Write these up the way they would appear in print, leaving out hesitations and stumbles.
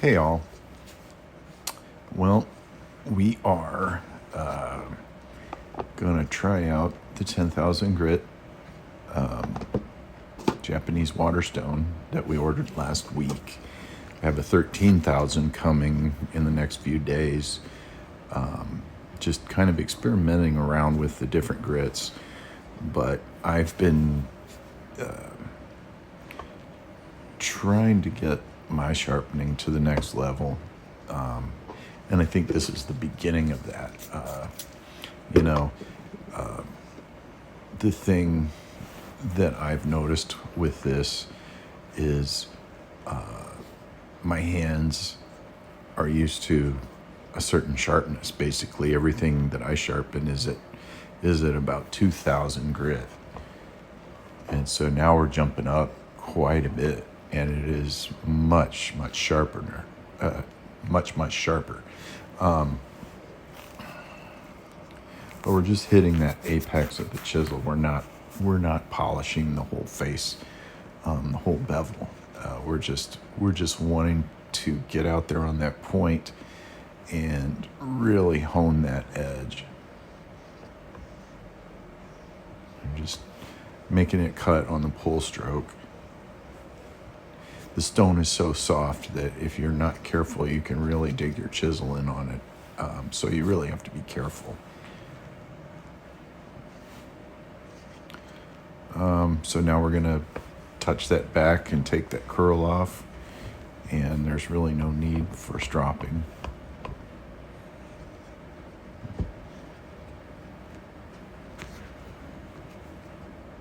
Hey all. Well, we are gonna try out the 10,000 grit Japanese waterstone that we ordered last week. We have a 13,000 coming in the next few days. Just kind of experimenting around with the different grits, but I've been trying to get my sharpening to the next level. And I think this is the beginning of that. The thing that I've noticed with this is my hands are used to a certain sharpness. Basically, everything that I sharpen is at about 2,000 grit. And so now we're jumping up quite a bit, and it is much sharper. Much sharper. But we're just hitting that apex of the chisel. We're not polishing the whole face, the whole bevel. We're just wanting to get out there on that point and really hone that edge. I'm just making it cut on the pull stroke. The stone is so soft that if you're not careful, you can really dig your chisel in on it. So you really have to be careful. So now we're going to touch that back and take that curl off, and there's really no need for stropping.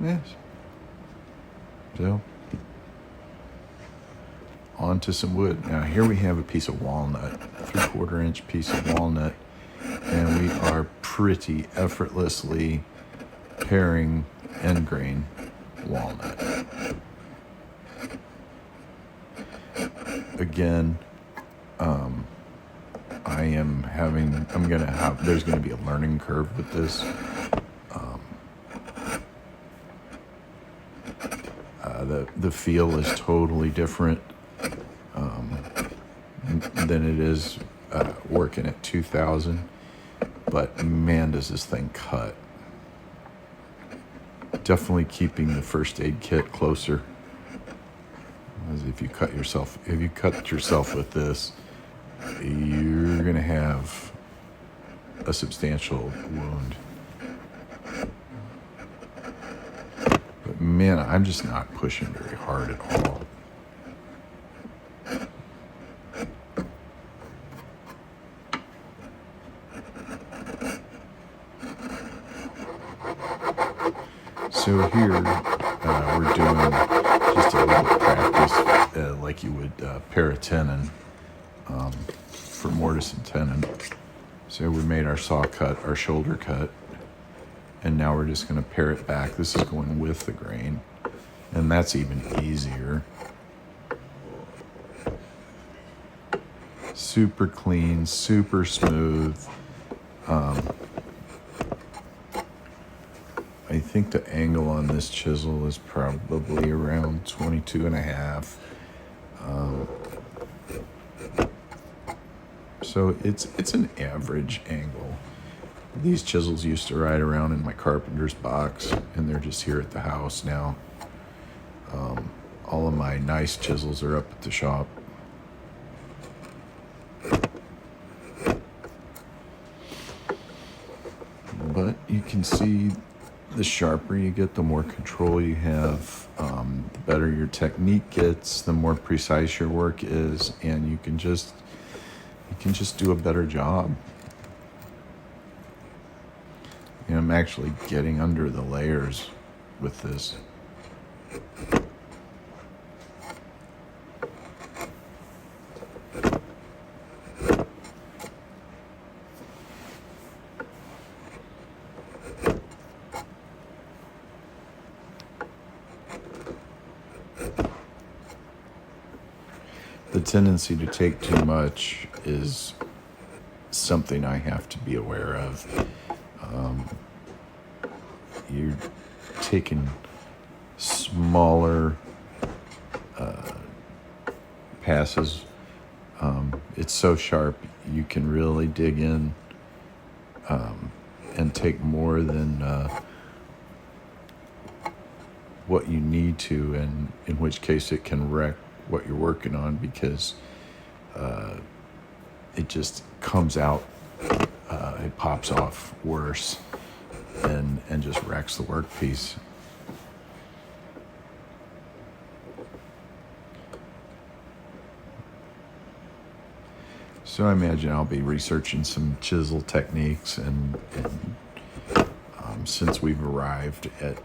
Yes. So, onto some wood. Now here we have a piece of walnut, 3/4 inch piece of walnut, and we are pretty effortlessly paring end grain walnut. Again, there's gonna be a learning curve with this. The feel is totally different than it is working at 2,000, but man, does this thing cut. Definitely keeping the first aid kit closer, as if you cut yourself with this, you're gonna have a substantial wound. But man, I'm just not pushing very hard at all. So here, we're doing just a little practice, like you would pare a tenon for mortise and tenon. So we made our saw cut, our shoulder cut, and now we're just going to pare it back. This is going with the grain, and that's even easier. Super clean, super smooth. I think the angle on this chisel is probably around 22.5. So it's an average angle. These chisels used to ride around in my carpenter's box, and they're just here at the house now. All of my nice chisels are up at the shop. But you can see, the sharper you get, the more control you have, the better your technique gets, the more precise your work is, and you can just do a better job. And I'm actually getting under the layers with this. The tendency to take too much is something I have to be aware of. You're taking smaller passes It's so sharp, you can really dig in and take more than what you need to, and in which case it can wreck what you're working on, because it just comes out, it pops off worse and just wrecks the workpiece. So I imagine I'll be researching some chisel techniques, and since we've arrived at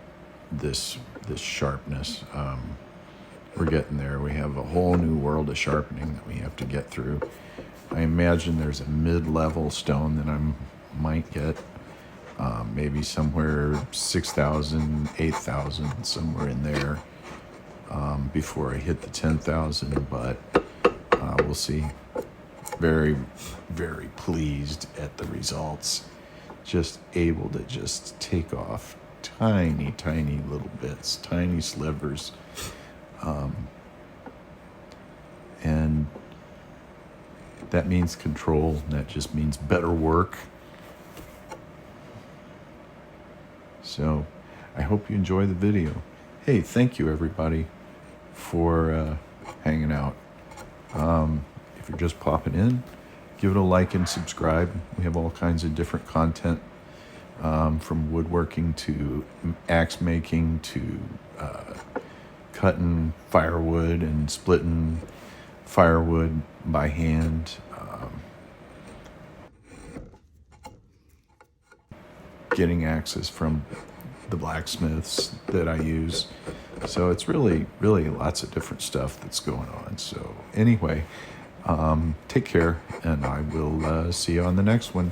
this sharpness, we're getting there. We have a whole new world of sharpening that we have to get through. I imagine there's a mid-level stone that I might get, maybe somewhere 6,000, 8,000, somewhere in there, before I hit the 10,000, but we'll see. Very, very pleased at the results. Just able to just take off tiny, tiny little bits, tiny slivers. And that means control. That just means better work. So I hope you enjoy the video. Hey, thank you everybody for hanging out. If you're just popping in, give it a like and subscribe. We have all kinds of different content, from woodworking to axe making to cutting firewood and splitting firewood by hand, getting axes from the blacksmiths that I use. So it's really, really lots of different stuff that's going on. So anyway, take care, and I will see you on the next one.